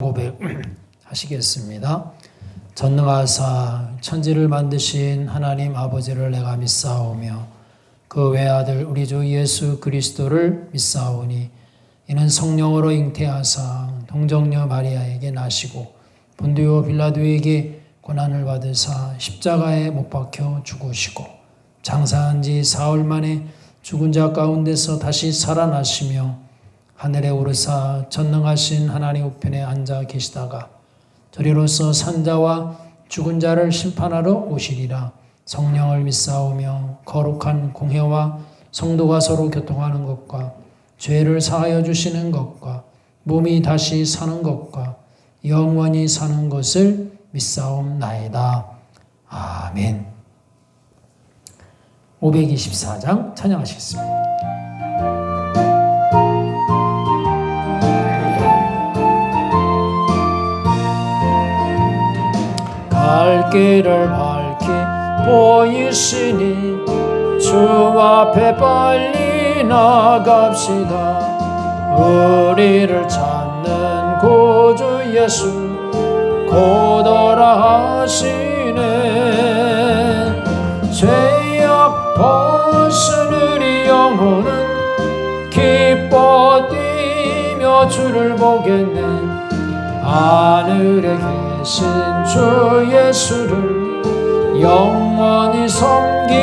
고백하시겠습니다. 전능하사 천지를 만드신 하나님 아버지를 내가 믿사오며 그 외아들 우리 주 예수 그리스도를 믿사오니 이는 성령으로 잉태하사 동정녀 마리아에게 나시고 본디오 빌라도에게 고난을 받으사 십자가에 못 박혀 죽으시고 장사한 지 사흘 만에 죽은 자 가운데서 다시 살아나시며 하늘에 오르사 전능하신 하나님 우편에 앉아 계시다가 저리로서 산자와 죽은 자를 심판하러 오시리라. 성령을 믿사오며 거룩한 공회와 성도가 서로 교통하는 것과 죄를 사하여 주시는 것과 몸이 다시 사는 것과 영원히 사는 것을 믿사옵나이다. 아멘. 524장 찬양하시겠습니다. 갈 길을 밝히 보이시니 주 앞에 빨리 나갑시다. 우리를 찾는 구주 예수 곧 오라 하시네. 죄악 벗은 우리 영혼은 기뻐 뛰며 주를 보겠네. 하늘에 계신 주 예수를 영원히 섬기니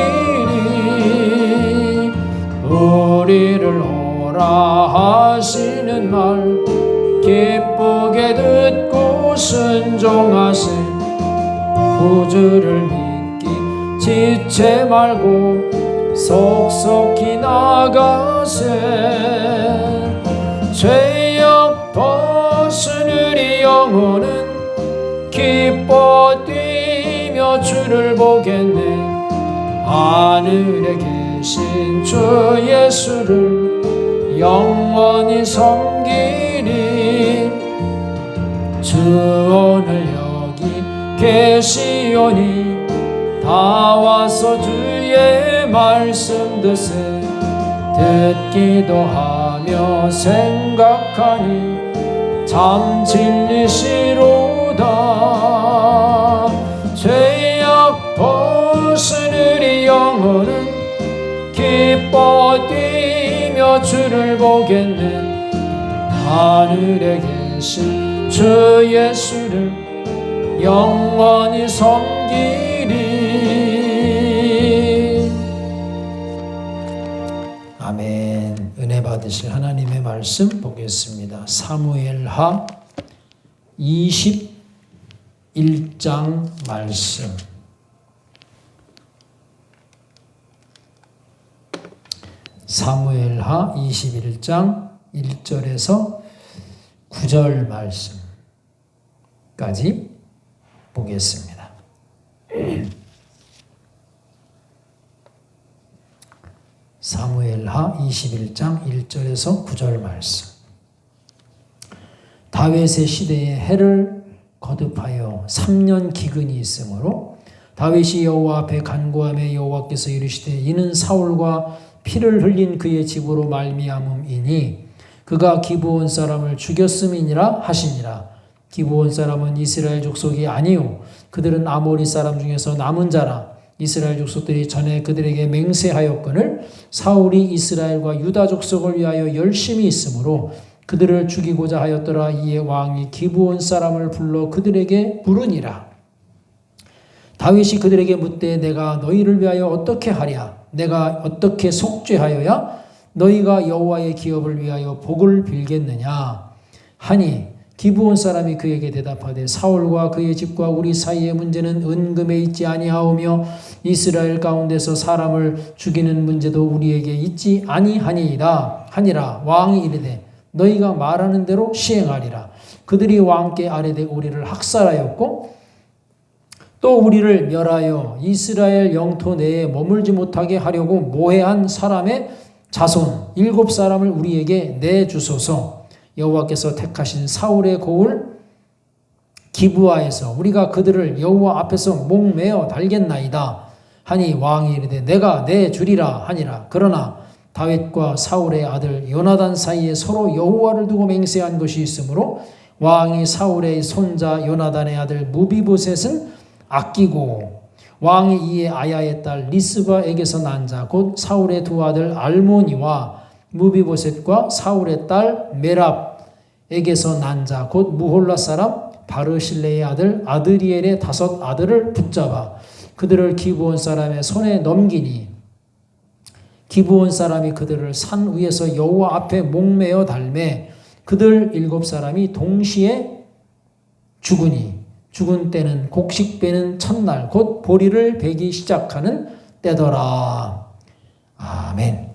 우리를 오라 하시는 말 기쁘게 듣고 순종하세. 구주를 믿기 지체 말고 속속히 나가세. 죄악 벗은 우리 영혼은 기뻐 뛰며 주를 보겠네. 하늘에 계신 주 예수를 영원히 섬기니 주 오늘 여기 계시오니 다 와서 주의 말씀 듣세. 듣기도 하며 생각하니 참 진리시로다. 죄악 벗은 우리 영혼은 기뻐 뛰며 주를 보겠네. 하늘에 계신 주 예수를 영원히 섬기리. 아멘. 은혜 받으실 하나님의 말씀 보겠습니다. 사무엘하 21장 말씀. 사무엘하 21장 1절에서 9절 말씀까지 보겠습니다. 사무엘하 21장 1절에서 9절 말씀. 다윗의 시대에 해를 거듭하여 3년 기근이 있으므로 다윗이 여호와 앞에 간구하며 여호와께서 이르시되 이는 사울과 피를 흘린 그의 집으로 말미암음이니 그가 기브온 사람을 죽였음이니라 하시니라. 기브온 사람은 이스라엘 족속이 아니요 그들은 아모리 사람 중에서 남은 자라. 이스라엘 족속들이 전에 그들에게 맹세하였거늘 사울이 이스라엘과 유다 족속을 위하여 열심히 있으므로 그들을 죽이고자 하였더라. 이에 왕이 기브온 사람을 불러 그들에게 물으니라. 다윗이 그들에게 묻되 내가 너희를 위하여 어떻게 하랴? 내가 어떻게 속죄하여야 너희가 여호와의 기업을 위하여 복을 빌겠느냐 하니 기브온 사람이 그에게 대답하되 사울과 그의 집과 우리 사이의 문제는 은금에 있지 아니하오며 이스라엘 가운데서 사람을 죽이는 문제도 우리에게 있지 아니하니이다 하니라. 왕이 이르되 너희가 말하는 대로 시행하리라. 그들이 왕께 아뢰되 우리를 학살하였고 또 우리를 멸하여 이스라엘 영토 내에 머물지 못하게 하려고 모해한 사람의 자손 7사람을 우리에게 내주소서. 여호와께서 택하신 사울의 고을 기브아에서 우리가 그들을 여호와 앞에서 목매어 달겠나이다 하니 왕이 이르되 내가 내주리라 하니라. 그러나 다윗과 사울의 아들 요나단 사이에 서로 여호와를 두고 맹세한 것이 있으므로 왕이 사울의 손자 요나단의 아들 무비보셋은 아끼고 왕이 이에 아야의 딸 리스바에게서 난 자 곧 사울의 두 아들 알모니와 무비보셋과 사울의 딸 메랍에게서 난 자 곧 무홀라 사람 바르실레의 아들 아드리엘의 5 아들을 붙잡아 그들을 기브온 사람의 손에 넘기니 기브온 사람이 그들을 산 위에서 여호와 앞에 목매어 달매 그들 7사람이 동시에 죽으니 죽은 때는 곡식 베는 첫날 곧 보리를 베기 시작하는 때더라. 아멘.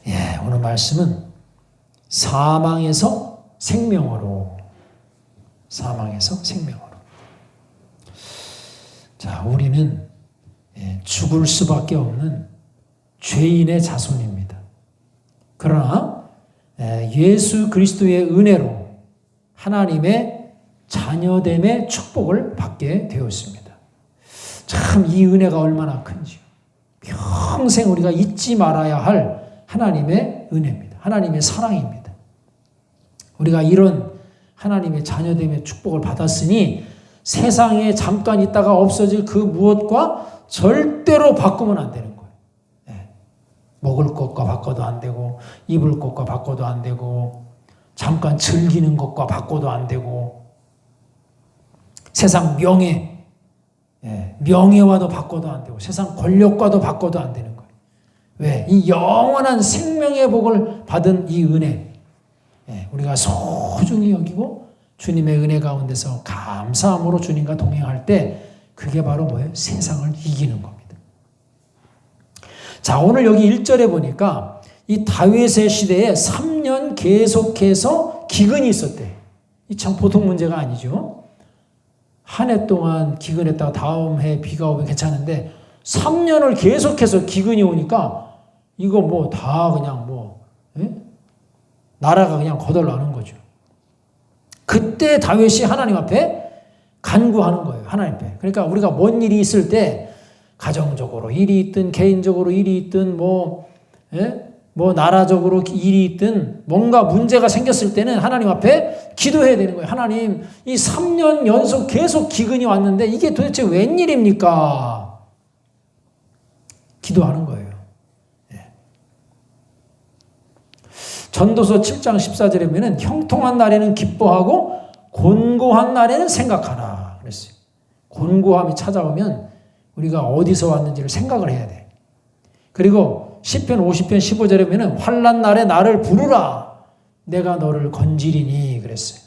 예, 오늘 말씀은 사망에서 생명으로 자, 우리는 죽을 수밖에 없는 죄인의 자손입니다. 그러나 예수 그리스도의 은혜로 하나님의 자녀됨의 축복을 받게 되었습니다. 참 이 은혜가 얼마나 큰지요. 평생 우리가 잊지 말아야 할 하나님의 은혜입니다. 하나님의 사랑입니다. 우리가 이런 하나님의 자녀됨의 축복을 받았으니 세상에 잠깐 있다가 없어질 그 무엇과 절대로 바꾸면 안 되는 거예요. 먹을 것과 바꿔도 안 되고 입을 것과 바꿔도 안 되고 잠깐 즐기는 것과 바꿔도 안 되고 세상 명예와도 바꿔도 안 되고 세상 권력과도 바꿔도 안 되는 거예요. 왜? 이 영원한 생명의 복을 받은 이 은혜 우리가 소중히 여기고 주님의 은혜 가운데서 감사함으로 주님과 동행할 때 그게 바로 뭐예요? 세상을 이기는 겁니다. 자, 오늘 여기 1절에 보니까 이 다윗의 시대에 3년 계속해서 기근이 있었대. 이 참 보통 문제가 아니죠. 한 해 동안 기근했다가 다음 해 비가 오면 괜찮은데 3년을 계속해서 기근이 오니까 이거 뭐 다 그냥 나라가 그냥 거덜나는 거죠. 그때 다윗이 하나님 앞에 간구하는 거예요. 하나님 앞에. 그러니까 우리가 뭔 일이 있을 때 가정적으로 일이 있든 개인적으로 일이 있든 나라적으로 일이 있든 뭔가 문제가 생겼을 때는 하나님 앞에 기도해야 되는 거예요. 하나님, 이 3년 연속 계속 기근이 왔는데 이게 도대체 웬일입니까? 기도하는 거예요. 전도서 7장 14절에 보면 형통한 날에는 기뻐하고 곤고한 날에는 생각하라 그랬어요. 곤고함이 찾아오면 우리가 어디서 왔는지를 생각을 해야 돼. 그리고 시편 50편 15절에 보면 환난 날에 나를 부르라 내가 너를 건지리니 그랬어요.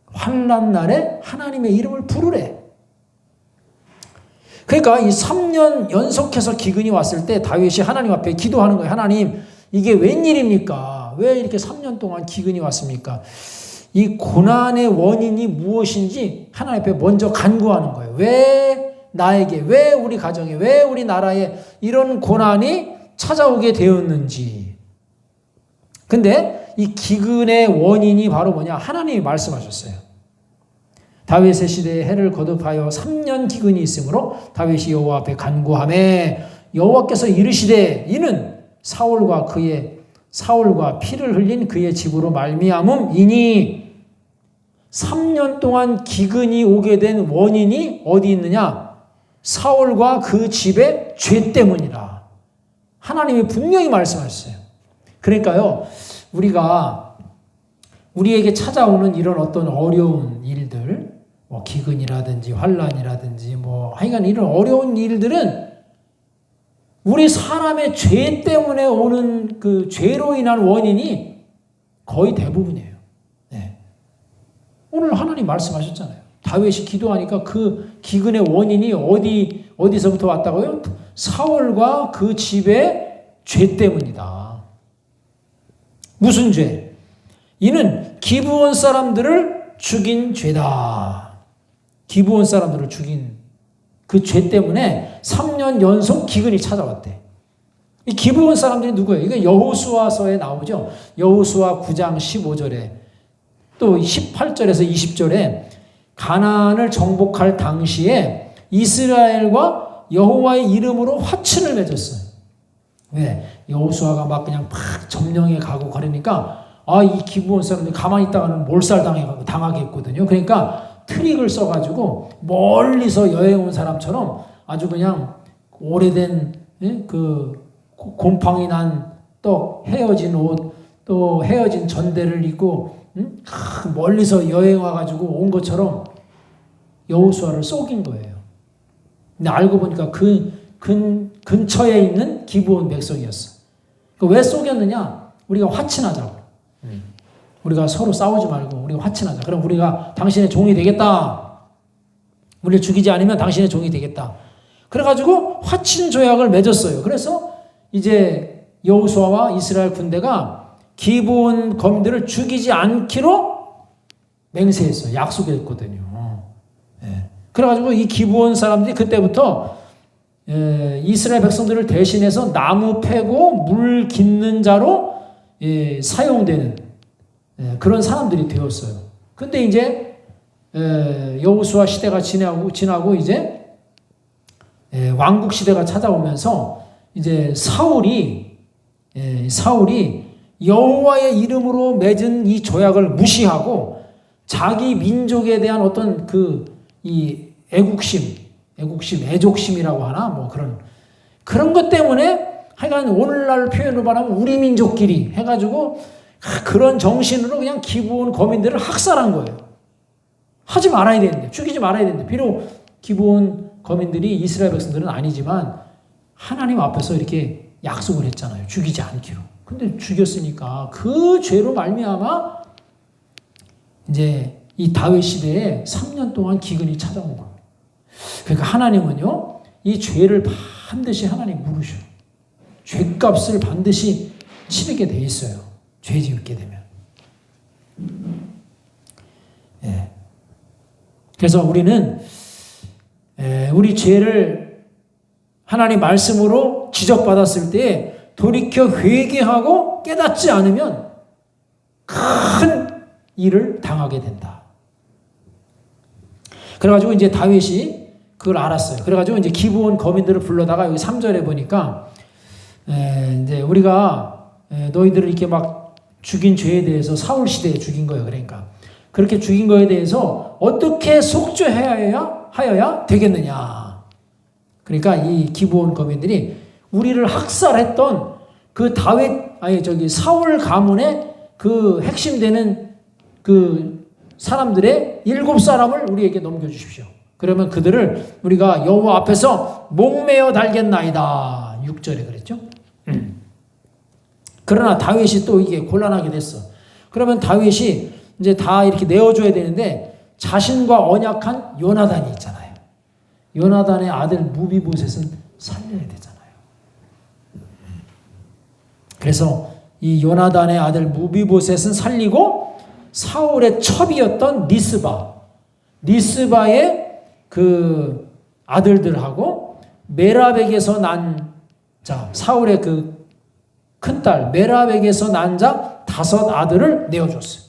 환난 날에 하나님의 이름을 부르래. 그러니까 이 3년 연속해서 기근이 왔을 때 다윗이 하나님 앞에 기도하는 거예요. 하나님, 이게 웬일입니까? 왜 이렇게 3년 동안 기근이 왔습니까? 이 고난의 원인이 무엇인지 하나님 앞에 먼저 간구하는 거예요. 왜 나에게, 왜 우리 가정에, 왜 우리 나라에 이런 고난이 찾아오게 되었는지. 근데 이 기근의 원인이 바로 뭐냐? 하나님이 말씀하셨어요. 다윗의 시대에 해를 거듭하여 3년 기근이 있으므로 다윗이 여호와 앞에 간구하매 여호와께서 이르시되 이는 사울과 피를 흘린 그의 집으로 말미암음이니 3년 동안 기근이 오게 된 원인이 어디 있느냐? 사울과 그 집의 죄 때문이라. 하나님이 분명히 말씀하셨어요. 그러니까요, 우리에게 찾아오는 이런 어떤 어려운 일들, 기근이라든지 환란이라든지 하여간 이런 어려운 일들은 우리 사람의 죄 때문에 오는 그 죄로 인한 원인이 거의 대부분이에요. 오늘 하나님 말씀하셨잖아요. 다윗이 기도하니까 그 기근의 원인이 어디서부터 왔다고요? 사울과 그 집의 죄 때문이다. 무슨 죄? 이는 기브온 사람들을 죽인 죄다. 기브온 사람들을 죽인 그 죄 때문에 3년 연속 기근이 찾아왔대. 이 기브온 사람들이 누구예요? 이게 여호수아서에 나오죠. 여호수아 9장 15절에 또 18절에서 20절에 가나안을 정복할 당시에 이스라엘과 여호와의 이름으로 화친을 맺었어요. 왜? 여호수아가 막 그냥 막 점령해 가고 그러니까 이 기브온 사람들이 가만히 있다가는 당하겠거든요. 그러니까 트릭을 써가지고 멀리서 여행 온 사람처럼 아주 그냥 오래된 그 곰팡이 난 떡, 헤어진 옷, 또 헤어진 전대를 입고 멀리서 여행 와가지고 온 것처럼 여호수아를 속인 거예요. 근데 알고 보니까 근처에 있는 기브온 백성이었어. 왜 속였느냐? 우리가 화친하자고. 우리가 서로 싸우지 말고 우리가 화친하자. 그럼 우리가 당신의 종이 되겠다. 우리를 죽이지 않으면 당신의 종이 되겠다. 그래가지고 화친 조약을 맺었어요. 그래서 이제 여호수아와 이스라엘 군대가 기브온 거민들을 죽이지 않기로 맹세했어요. 약속했거든요. 그래가지고 이 기브온 사람들이 그때부터 이스라엘 백성들을 대신해서 나무 패고 물 깃는 자로 사용되는 그런 사람들이 되었어요. 근데 이제 여호수아 시대가 지나고 이제 왕국 시대가 찾아오면서 이제 사울이 여호와의 이름으로 맺은 이 조약을 무시하고 자기 민족에 대한 어떤 이 애족심이라고 하나 뭐 그런 것 때문에 하여간 오늘날 표현으로 말하면 우리 민족끼리 해가지고 그런 정신으로 그냥 기브온 거민들을 학살한 거예요. 하지 말아야 되는데, 죽이지 말아야 되는데, 비록 기브온 거민들이 이스라엘 백성들은 아니지만 하나님 앞에서 이렇게 약속을 했잖아요. 죽이지 않기로. 근데 죽였으니까 그 죄로 말미암아 이제 이 다윗 시대에 3년 동안 기근이 찾아온 거예요. 그러니까 하나님은요, 이 죄를 반드시 하나님 물으셔. 죄값을 반드시 치르게 돼 있어요. 죄 지을게 되면. 그래서 우리는 우리 죄를 하나님 말씀으로 지적받았을 때 돌이켜 회개하고 깨닫지 않으면 큰 일을 당하게 된다. 그래가지고 이제 다윗이 그걸 알았어요. 그래가지고 이제 기브온 거민들을 불러다가 여기 3절에 보니까 이제 우리가 너희들을 이렇게 막 죽인 죄에 대해서 사울 시대에 죽인 거예요. 그러니까 그렇게 죽인 거에 대해서 어떻게 속죄하여야 되겠느냐. 그러니까 이 기브온 거민들이 우리를 학살했던 그 사울 가문의 그 핵심되는 그 사람들의 7사람을 우리에게 넘겨주십시오. 그러면 그들을 우리가 여호와 앞에서 목매어 달겠나이다. 6절에 그랬죠. 그러나 다윗이 또 이게 곤란하게 됐어. 그러면 다윗이 이제 다 이렇게 내어줘야 되는데 자신과 언약한 요나단이 있잖아요. 요나단의 아들 무비보셋은 살려야 되잖아요. 그래서 이 요나단의 아들 무비보셋은 살리고 사울의 첩이었던 리스바의 그 아들들하고 메랍에게서 난 자, 사울의 그 큰딸 메랍에게서 난 자 5 아들을 내어줬어요.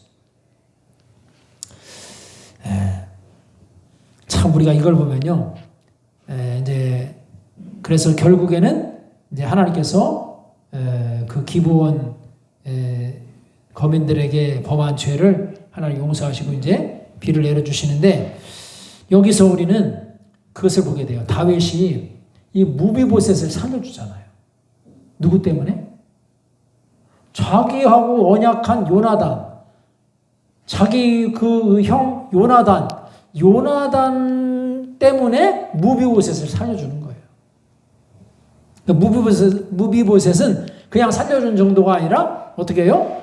참 우리가 이걸 보면요, 이제 그래서 결국에는 이제 하나님께서 그 기브온 거민들에게 범한 죄를 하나님 용서하시고 이제 비를 내려주시는데, 여기서 우리는 그것을 보게 돼요. 다윗이 이 무비보셋을 살려주잖아요. 누구 때문에? 자기하고 언약한 요나단, 자기 그 형 요나단 때문에 무비보셋을 살려주는 거예요. 무비보셋은 그냥 살려준 정도가 아니라 어떻게 해요?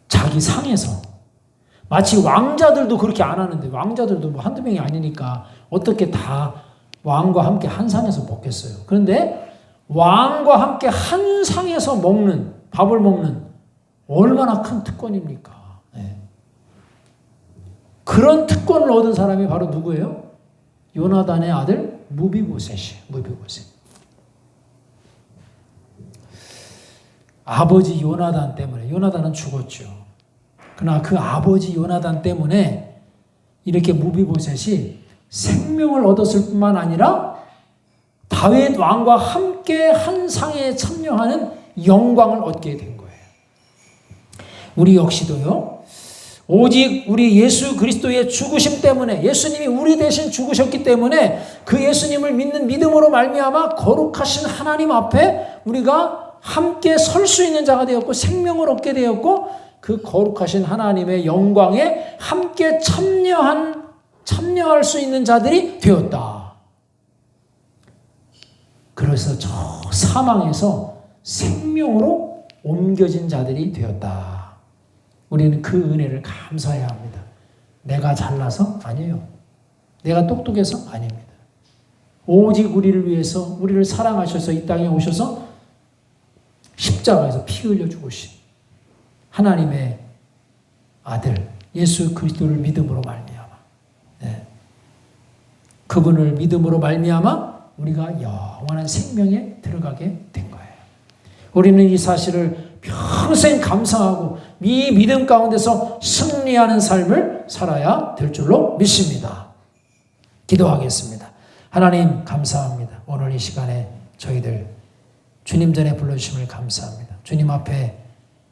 자기 상에서, 마치 왕자들도 그렇게 안 하는데, 왕자들도 뭐 한두 명이 아니니까 어떻게 다 왕과 함께 한 상에서 먹겠어요. 그런데 왕과 함께 한 상에서 밥을 먹는 얼마나 큰 특권입니까? 그런 특권을 얻은 사람이 바로 누구예요? 요나단의 아들 무비보셋이에요. 아버지 요나단 때문에, 요나단은 죽었죠. 그러나 그 아버지 요나단 때문에 이렇게 무비보셋이 생명을 얻었을 뿐만 아니라 다윗 왕과 함께 한 상에 참여하는 영광을 얻게 된 거예요. 우리 역시도요, 오직 우리 예수 그리스도의 죽으심 때문에, 예수님이 우리 대신 죽으셨기 때문에 그 예수님을 믿는 믿음으로 말미암아 거룩하신 하나님 앞에 우리가 함께 설 수 있는 자가 되었고 생명을 얻게 되었고 그 거룩하신 하나님의 영광에 함께 참여할 수 있는 자들이 되었다. 그래서 저 사망에서 생명으로 옮겨진 자들이 되었다. 우리는 그 은혜를 감사해야 합니다. 내가 잘나서? 아니에요. 내가 똑똑해서? 아닙니다. 오직 우리를 위해서, 우리를 사랑하셔서 이 땅에 오셔서 십자가에서 피 흘려 죽으신 하나님의 아들 예수 그리스도를 믿음으로 말미암아, 네. 그분을 믿음으로 말미암아 우리가 영원한 생명에 들어가게 된 거예요. 우리는 이 사실을 평생 감사하고 이 믿음 가운데서 승리하는 삶을 살아야 될 줄로 믿습니다. 기도하겠습니다. 하나님 감사합니다. 오늘 이 시간에 저희들 주님 전에 불러주심을 감사합니다. 주님 앞에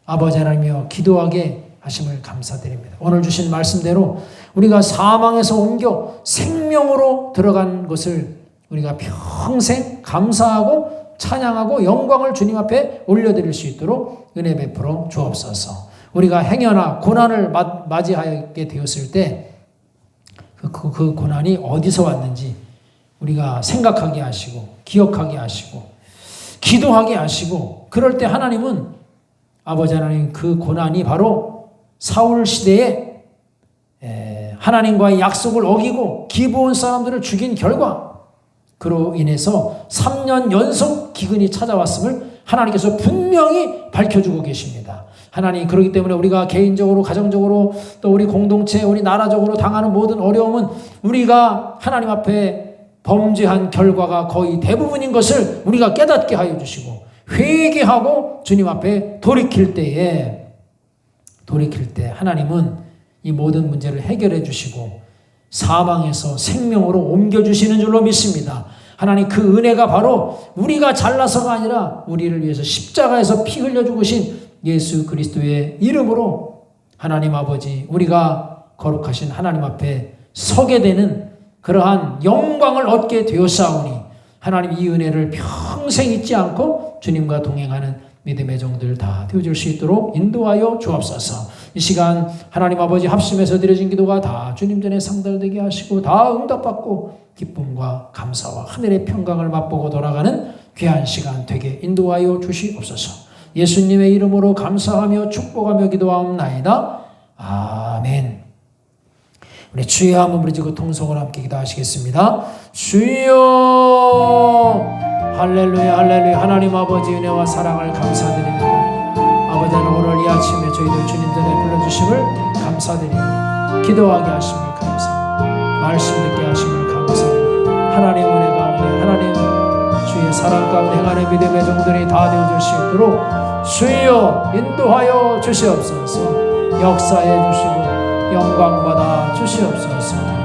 아버지 하나님이여 기도하게 하심을 감사드립니다. 오늘 주신 말씀대로 우리가 사망에서 옮겨 생명으로 들어간 것을 우리가 평생 감사하고 찬양하고 영광을 주님 앞에 올려드릴 수 있도록 은혜 베풀어 주옵소서. 우리가 행여나 고난을 맞이하게 되었을 때 그 고난이 어디서 왔는지 우리가 생각하게 하시고 기억하게 하시고 기도하게 하시고, 그럴 때 하나님은 아버지 하나님 그 고난이 바로 사울 시대에 하나님과의 약속을 어기고 기브온 사람들을 죽인 결과, 그로 인해서 3년 연속 기근이 찾아왔음을 하나님께서 분명히 밝혀주고 계십니다. 하나님, 그렇기 때문에 우리가 개인적으로, 가정적으로, 또 우리 공동체, 우리 나라적으로 당하는 모든 어려움은 우리가 하나님 앞에 범죄한 결과가 거의 대부분인 것을 우리가 깨닫게 하여 주시고, 회개하고 주님 앞에 돌이킬 때 하나님은 이 모든 문제를 해결해 주시고 사망에서 생명으로 옮겨주시는 줄로 믿습니다. 하나님, 그 은혜가 바로 우리가 잘나서가 아니라 우리를 위해서 십자가에서 피 흘려 죽으신 예수 그리스도의 이름으로 하나님 아버지, 우리가 거룩하신 하나님 앞에 서게 되는 그러한 영광을 얻게 되었사오니 하나님 이 은혜를 평생 잊지 않고 주님과 동행하는 믿음의 종들 다 되어줄 수 있도록 인도하여 주옵소서. 이 시간 하나님 아버지 합심해서 드려진 기도가 다 주님 전에 상달되게 하시고 다 응답받고 기쁨과 감사와 하늘의 평강을 맛보고 돌아가는 귀한 시간 되게 인도하여 주시옵소서. 예수님의 이름으로 감사하며 축복하며 기도하옵나이다. 아멘. 우리 주여 한번 부르짖고 통성을 함께 기도하시겠습니다. 주여, 할렐루야 할렐루야. 하나님 아버지 은혜와 사랑을 감사드립니다. 아버지 하나님, 오늘 이 아침에 저희들 주님 전에 불러주심을 감사드립니다. 기도하게 하심을 감사합니다. 말씀 듣게 하심을 감사합니다. 하나님 은혜 가운데, 하나님 주의 사랑 가운데 행하는 믿음의 종들이 다 되어줄 수 있도록 주여 인도하여 주시옵소서. 역사해 주시고 영광받아 주시옵소서.